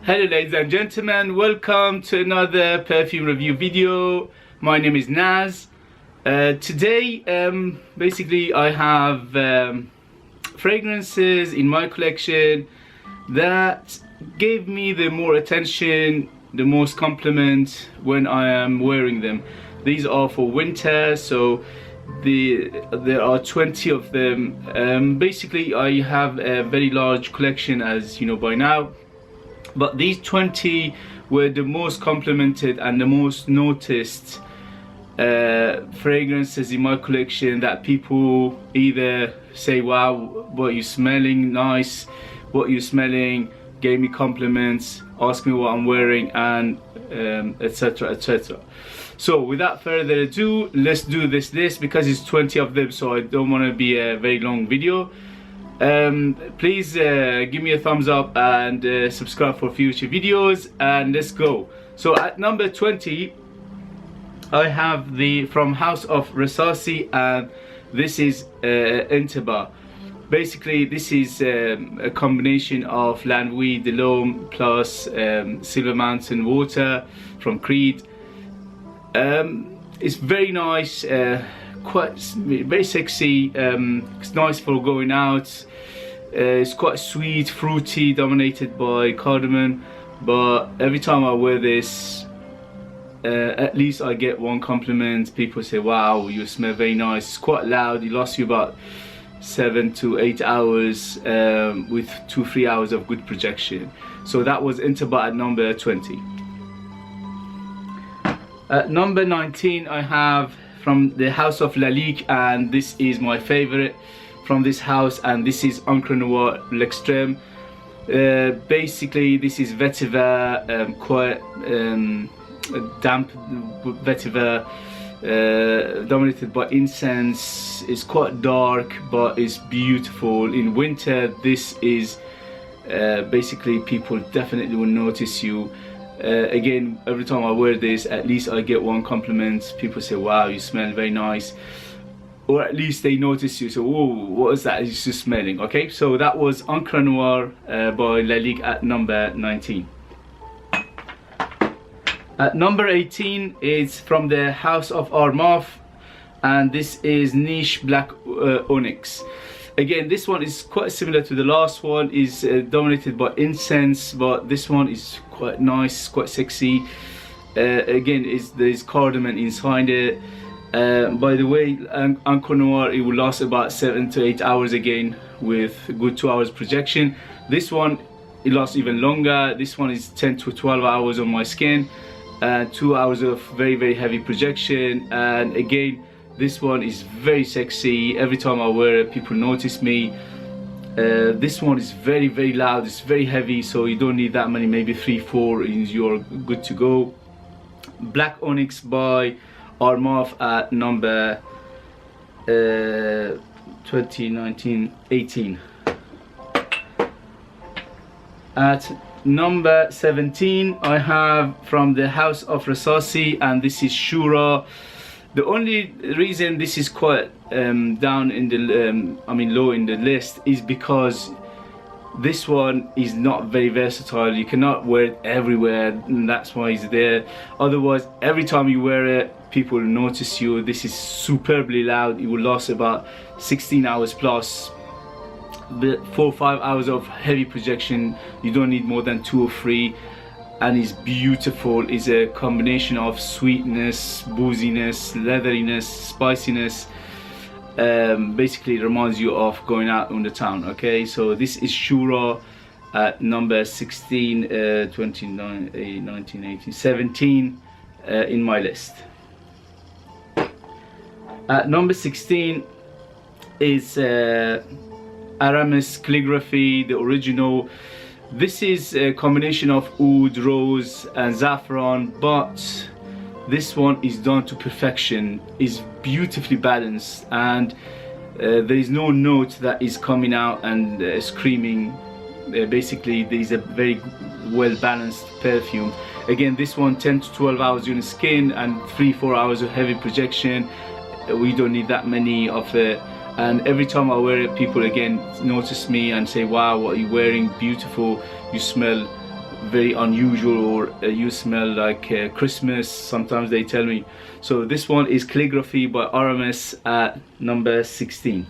Hello ladies and gentlemen, welcome to another perfume review video. My name is Naz. Today basically I have fragrances in my collection that gave me the more attention, the most compliment when I am wearing them. These are for winter, so there are 20 of them. Basically I have a very large collection, as you know by now, but these 20 were the most complimented and the most noticed fragrances in my collection, that people either say, wow, what you smelling nice, what you smelling, gave me compliments, asked me what I'm wearing, and etc, etc. So without further ado, let's do this list because it's 20 of them, so I don't want to be a very long video. Please give me a thumbs up and subscribe for future videos, and let's go. So at number 20 I have the from House of Rosso, and this is Entebbe. Basically this is a combination of Landweed, de l'Homme plus Silver Mountain water from Creed. It's very nice, quite very sexy. It's nice for going out. It's quite sweet, fruity, dominated by cardamom, but every time I wear this, at least I get one compliment. People say, wow, you smell very nice. It's quite loud. It lasts you about 7 to 8 hours with 2-3 hours of good projection. So that was Entebbe at number 20. At number 19 I have from the House of Lalique, and this is my favorite from this house, and this is Encre Noire L'Extrême. Basically this is vetiver, quite damp vetiver, dominated by incense. It's quite dark but it's beautiful. In winter this is basically people definitely will notice you. Again, every time I wear this, at least I get one compliment. People say, wow, you smell very nice, or at least they notice you. So, whoa, what is that? It's just smelling. Okay, so that was Encre Noire by Lalique at number 19. At number 18 is from the House of Armaf, and this is Niche Black Onyx. Again, this one is quite similar to the last one. Is dominated by incense, but this one is quite nice, quite sexy. Again, there's cardamom inside it. By the way, Encre Noire, it will last about 7 to 8 hours again with good 2 hours projection. This one, it lasts even longer. This one is 10 to 12 hours on my skin, 2 hours of very, very heavy projection. And again, this one is very sexy. Every time I wear it, people notice me. This one is very, very loud. It's very heavy, so you don't need that many, maybe 3-4 and you're good to go. Black Onyx by Armaf at number 18. At number 17 I have from the House of Rosso, and this is Shura. The only reason this is quite down in the low in the list is because this one is not very versatile. You cannot wear it everywhere, and that's why it's there. Otherwise, every time you wear it, people notice you. This is superbly loud. It will last about 16 hours plus, 4 or 5 hours of heavy projection. You don't need more than 2 or 3. And it's beautiful. It's a combination of sweetness, booziness, leatheriness, spiciness. Basically it reminds you of going out on the town. Okay, so this is Shura at number 16, 29, 19, 18, 17 in my list. At number 16 is Aramis Calligraphy, the original. This is a combination of oud, rose and saffron, but this one is done to perfection. It's beautifully balanced, and there is no note that is coming out and screaming. Basically there is a very well balanced perfume. Again, this one 10 to 12 hours on the skin and 3-4 hours of heavy projection. We don't need that many of it. And every time I wear it, people again notice me and say, wow, what are you wearing? Beautiful, you smell very unusual, or you smell like Christmas, sometimes they tell me. So this one is Calligraphy by RMS at number 16.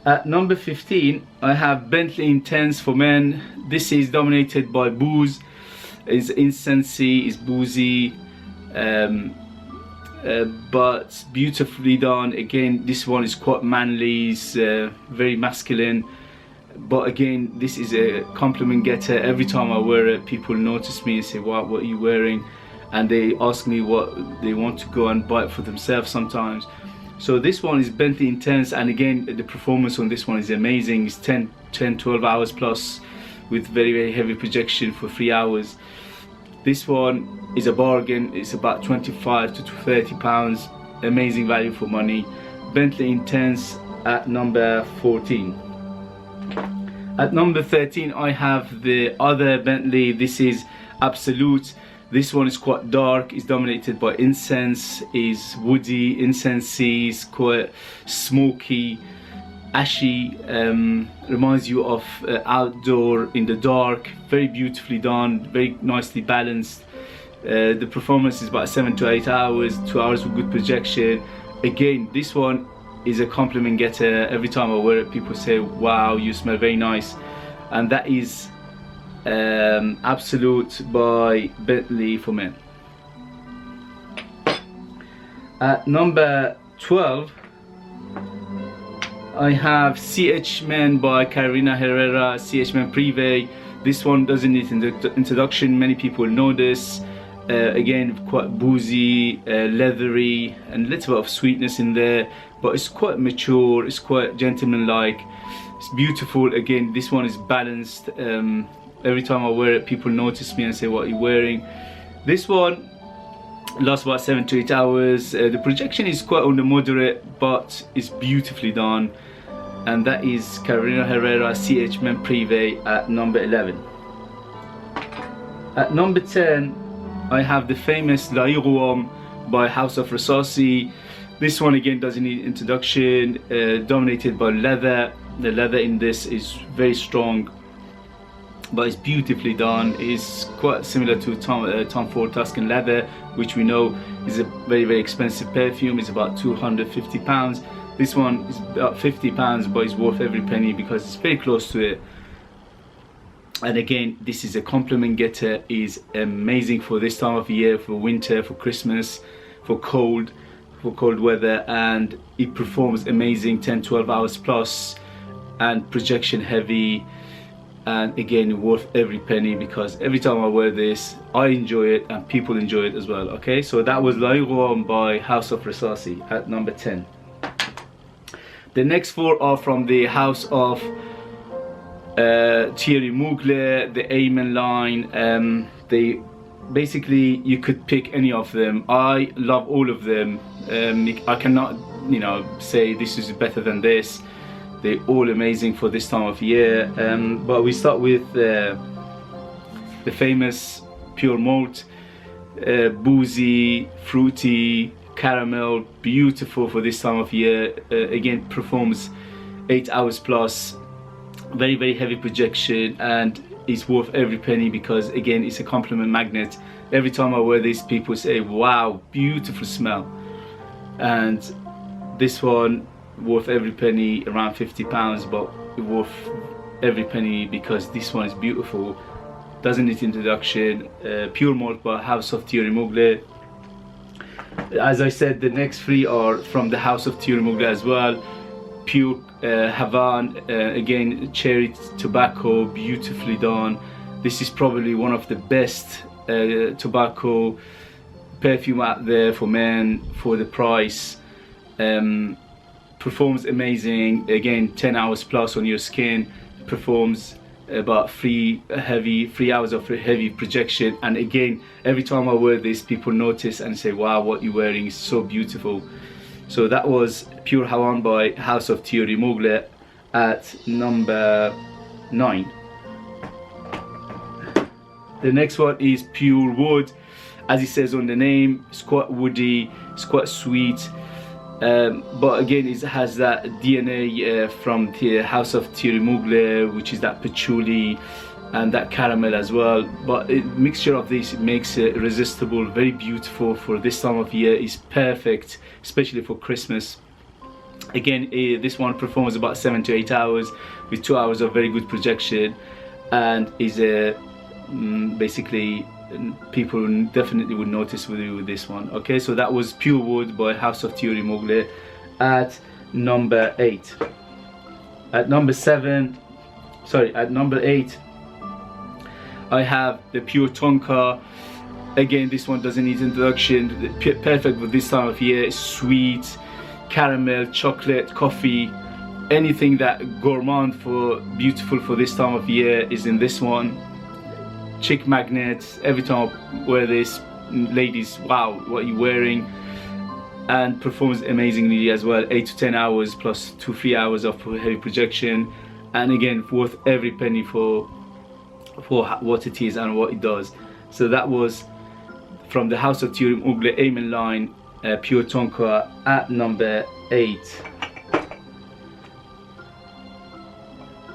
At number 15 I have Bentley Intense for men. This is dominated by booze, is incensey, is boozy, but beautifully done. Again, this one is quite manly, is very masculine, but again, this is a compliment getter. Every time I wear it, people notice me and say, wow, what are you wearing? And they ask me what they want to go and buy it for themselves sometimes. So this one is Bentley Intense, and again, the performance on this one is amazing. It's 10-12 hours plus, with very heavy projection for 3 hours. This one is a bargain. It's about 25 to 30 pounds. Amazing value for money. Bentley Intense at number 14. At number 13 I have the other Bentley. This is Absolute. This one is quite dark, is dominated by incense, is woody, incensey, is quite smoky, ashy, reminds you of outdoor in the dark. Very beautifully done, very nicely balanced. The performance is about 7 to 8 hours, 2 hours with good projection. Again, this one is a compliment getter. Every time I wear it, people say, wow, you smell very nice. And that is Absolute by Bentley for men. At number 12 I have CH Men by Herrera, CH Men Privé. This one doesn't need introduction, many people know this. Again, quite boozy, leathery, and a little bit of sweetness in there, but it's quite mature, it's quite gentleman-like, it's beautiful. Again, this one is balanced. Every time I wear it, people notice me and say, what are you wearing? This one lasts about 7 to 8 hours. The projection is quite on the moderate, but it's beautifully done. And that is Herrera CH Men Privé at number 11. At number 10 I have the famous Lavender by House of Rosso. This one again doesn't need introduction, dominated by leather. The leather in this is very strong, but it's beautifully done. It's quite similar to Tom Ford Tuscan leather, which we know is a very expensive perfume. It's about 250 pounds. This one is about 50 pounds, but it's worth every penny because it's very close to it. And again, this is a compliment getter. Is amazing for this time of year, for winter, for Christmas, for cold weather, and it performs amazing, 10-12 hours plus, and projection heavy. And again, worth every penny, because every time I wear this, I enjoy it and people enjoy it as well. Okay, so that was Lavender by House of Rosso at number 10. The next four are from the House of Thierry Mugler, the Amen line. They basically, you could pick any of them. I love all of them. I cannot, say this is better than this. They're all amazing for this time of year. But we start with the famous Pure Malt, boozy, fruity, caramel, beautiful for this time of year. Again, performs 8 hours plus, very heavy projection, and it's worth every penny because again, it's a compliment magnet. Every time I wear this, people say, wow, beautiful smell. And this one worth every penny, around 50 pounds, but worth every penny because this one is beautiful, doesn't need introduction. Pure Malt by House of Thierry Mugler. As I said, the next three are from the House of Thierry Mugler as well. Pure Havana, again, cherry tobacco, beautifully done. This is probably one of the best tobacco perfume out there for men for the price. Performs amazing. Again, 10 hours plus on your skin. Performs about 3 hours of heavy projection. And again, every time I wear this, people notice and say, wow, what you're wearing is so beautiful. So that was Pure Havana by House of Thierry Mugler at number 9. The next one is Pure Wood. As it says on the name, it's quite woody, it's quite sweet. but again it has that DNA from the house of Thierry Mugler, which is that patchouli and that caramel as well. But a mixture of this makes it irresistible, very beautiful for this time of year. Is perfect, especially for Christmas. Again, this one performs about 7 to 8 hours with 2 hours of very good projection, and is basically people definitely would notice with this one. Okay, so that was Pure Wood by House of Thierry Mugler at number 8. At number 8, I have the Pure Tonka. Again, this one doesn't need introduction. Perfect for this time of year. It's sweet, caramel, chocolate, coffee, anything that gourmand for beautiful for this time of year is in this one. Chick magnets. Every time I wear this, ladies, wow, what are you wearing? And performs amazingly as well. 8 to 10 hours plus 2-3 hours of heavy projection, and again worth every penny for what it is and what it does. So that was from the House of Thierry Mugler Amen line, Pure Tonka at number 8.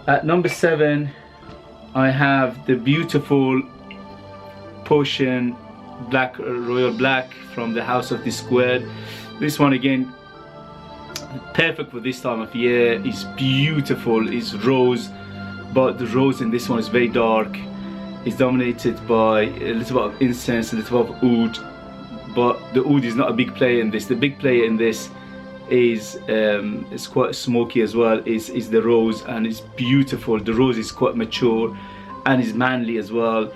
At number 7, I have the beautiful Potion Black, Royal Black from the House of the Squared. This one again, perfect for this time of year. Is beautiful. Is rose, but the rose in this one is very dark. It's dominated by a little bit of incense, a little bit of oud, but the oud is not a big player in this. The big player in this is it's quite smoky as well. Is the rose, and it's beautiful. The rose is quite mature and is manly as well,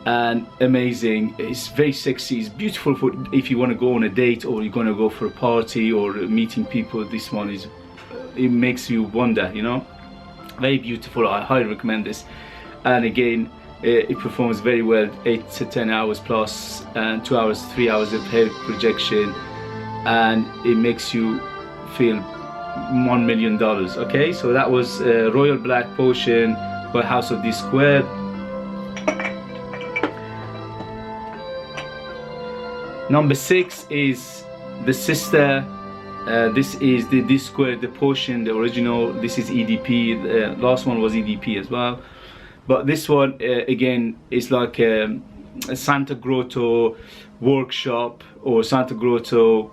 and amazing. It's very sexy. It's beautiful for if you want to go on a date or you're going to go for a party or meeting people. This one is, it makes you wonder, you know. Very beautiful. I highly recommend this. And again, it performs very well. 8 to 10 hours plus, and 2 hours, 3 hours of heavy projection, and it makes you feel $1 million. Okay, so that was Royal Black Potion by House of the Square. Number 6 is the sister. This is the D Square, the Potion, the original. This is EDP. Last one was EDP as well, but this one again is like a Santa Grotto workshop, or Santa Grotto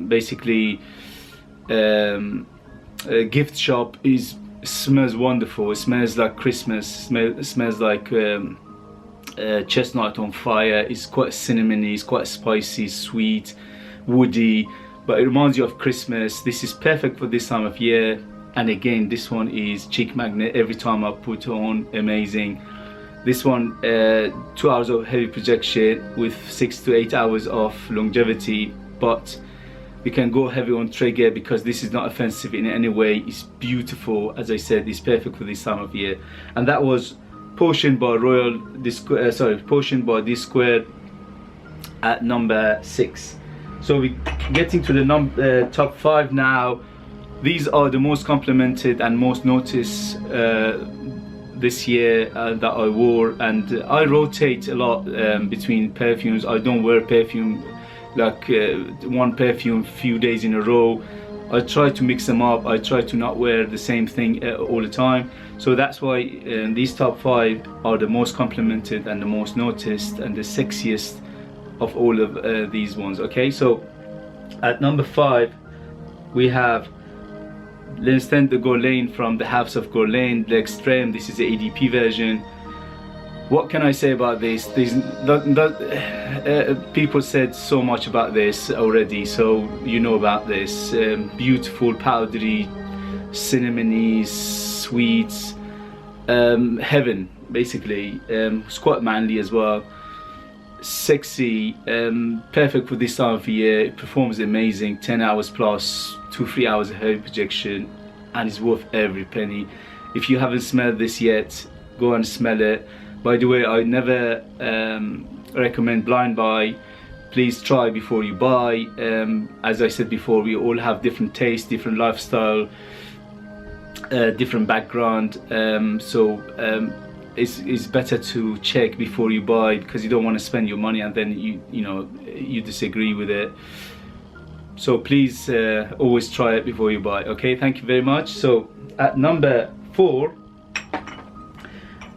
basically a gift shop. Smells wonderful. It smells like Christmas. It smells like chestnut on fire. It's quite cinnamony, it's quite spicy, sweet, woody, but it reminds you of Christmas. This is perfect for this time of year. And again, this one is cheek magnet. Every time I put it on, amazing. This one 2 hours of heavy projection with 6 to 8 hours of longevity, but you can go heavy on trigger because this is not offensive in any way. It's beautiful. As I said, it's perfect for this time of year. And that was Potion by Potion by D Squared at number 6. So we're getting to the top 5 now. These are the most complimented and most noticed this year that I wore, and I rotate a lot between perfumes. I don't wear perfume like one perfume few days in a row. I try to mix them up. I try to not wear the same thing all the time. So that's why these top 5 are the most complimented and the most noticed and the sexiest of all of these ones. Okay, so at number 5 we have L'Instant de Guerlain from the House of Guerlain, the Extreme. This is the ADP version. What can I say about this? People said so much about this already, so you know about this. Beautiful, powdery, cinnamony, sweet, heaven basically. It's quite manly as well, sexy, perfect for this time of year. It performs amazing, 10 hours plus, 2-3 hours of heavy projection, and it's worth every penny. If you haven't smelled this yet, go and smell it. By the way, I never recommend blind buy. Please try before you buy. As I said before, we all have different tastes, different lifestyle, different background, so it's better to check before you buy, because you don't want to spend your money and then you disagree with it. So please always try it before you buy. Okay, thank you very much. So at number 4,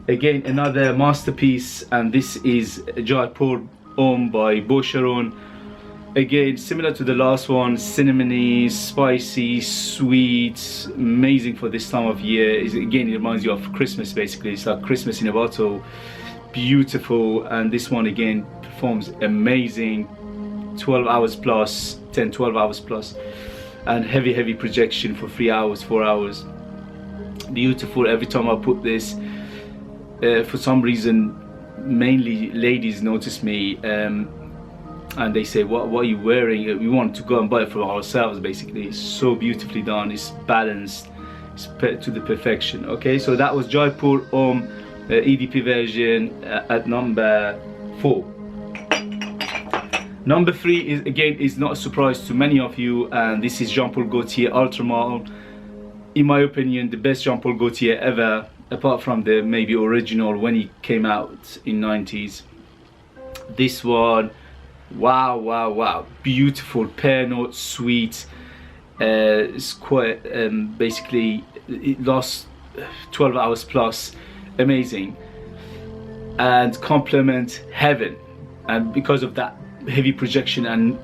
again another masterpiece, and this is Jaipur Homme by Boucheron. Again, similar to the last one, cinnamony, spicy, sweet, amazing for this time of year. Again, it reminds you of Christmas basically. It's like Christmas in a bottle. Beautiful. And this one again performs amazing. 12 hours plus, 10-12 hours plus, and heavy projection for 3 hours, 4 hours. Beautiful. Every time I put this, for some reason mainly ladies notice me, and they say, what are you wearing? We want to go and buy it for ourselves basically. It's so beautifully done, it's balanced, it's to the perfection. Okay, so that was Jaipur Homme EDP version at number 4. Number 3 is again is not a surprise to many of you, and this is Jean Paul Gaultier Ultra Malt. In my opinion, the best Jean Paul Gaultier ever, apart from the maybe original when he came out in 90s. This one, wow, beautiful pear note, sweet. It's quite basically it lasts 12 hours plus, amazing, and complement heaven. And because of that heavy projection and